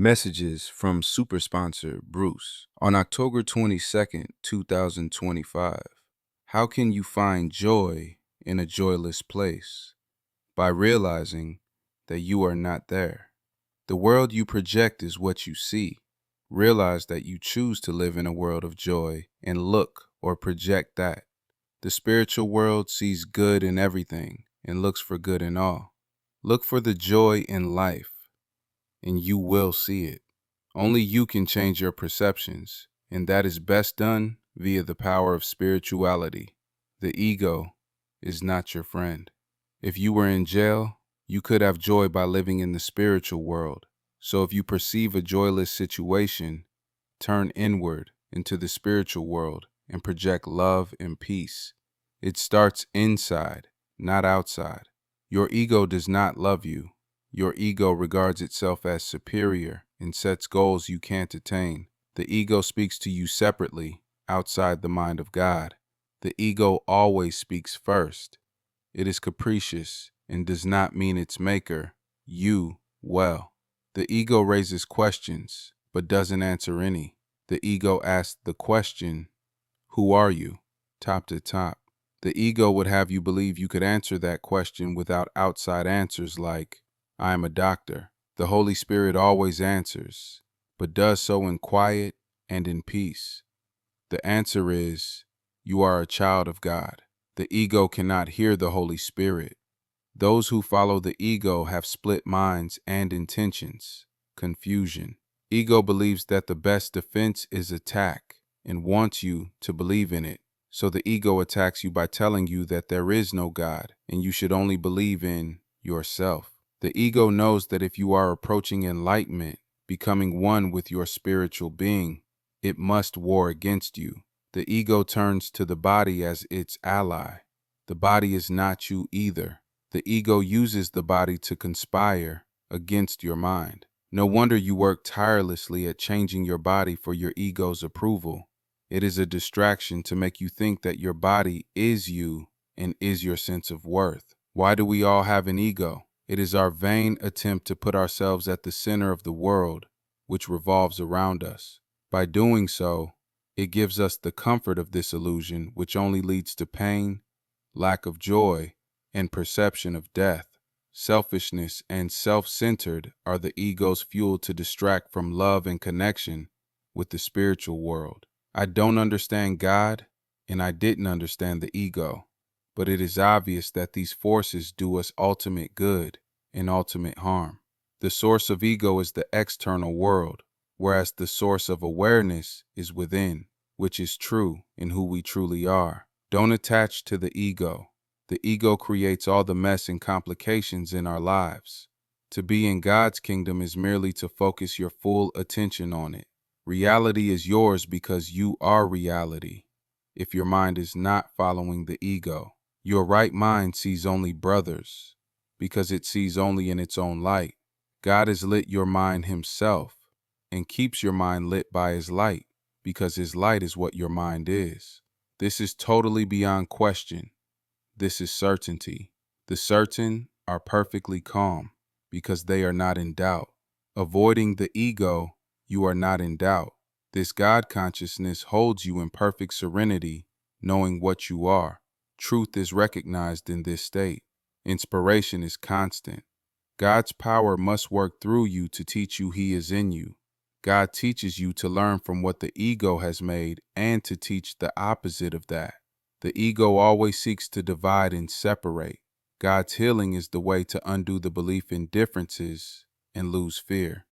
Messages from super sponsor Bruce. On October 22nd, 2025, how can you find joy in a joyless place? By realizing that you are not there. The world you project is what you see. Realize that you choose to live in a world of joy and look or project that. The spiritual world sees good in everything and looks for good in all. Look for the joy in life, and you will see it. Only you can change your perceptions, and that is best done via the power of spirituality. The ego is not your friend. If you were in jail, you could have joy by living in the spiritual world. So if you perceive a joyless situation, turn inward into the spiritual world and project love and peace. It starts inside, not outside. Your ego does not love you. Your ego regards itself as superior and sets goals you can't attain. The ego speaks to you separately, outside the mind of God. The ego always speaks first. It is capricious and does not mean its maker, you, well. The ego raises questions, but doesn't answer any. The ego asks the question, who are you? Top to top. The ego would have you believe you could answer that question without outside answers like, I am a doctor. The Holy Spirit always answers, but does so in quiet and in peace. The answer is, you are a child of God. The ego cannot hear the Holy Spirit. Those who follow the ego have split minds and intentions, confusion. Ego believes that the best defense is attack and wants you to believe in it. So the ego attacks you by telling you that there is no God and you should only believe in yourself. The ego knows that if you are approaching enlightenment, becoming one with your spiritual being, it must war against you. The ego turns to the body as its ally. The body is not you either. The ego uses the body to conspire against your mind. No wonder you work tirelessly at changing your body for your ego's approval. It is a distraction to make you think that your body is you and is your sense of worth. Why do we all have an ego? It is our vain attempt to put ourselves at the center of the world, which revolves around us. By doing so, it gives us the comfort of this illusion, which only leads to pain, lack of joy, and perception of death. Selfishness and self-centered are the ego's fuel to distract from love and connection with the spiritual world. I don't understand God, and I didn't understand the ego, but it is obvious that these forces do us ultimate good and ultimate harm. The source of ego is the external world, whereas the source of awareness is within, which is true in who we truly are. Don't attach to the ego. The ego creates all the mess and complications in our lives. To be in God's kingdom is merely to focus your full attention on it. Reality is yours because you are reality. If your mind is not following the ego, your right mind sees only brothers because it sees only in its own light. God has lit your mind himself and keeps your mind lit by his light because his light is what your mind is. This is totally beyond question. This is certainty. The certain are perfectly calm because they are not in doubt. Avoiding the ego, you are not in doubt. This God consciousness holds you in perfect serenity, knowing what you are. Truth is recognized in this state. Inspiration is constant. God's power must work through you to teach you he is in you. God teaches you to learn from what the ego has made and to teach the opposite of that. The ego always seeks to divide and separate. God's healing is the way to undo the belief in differences and lose fear.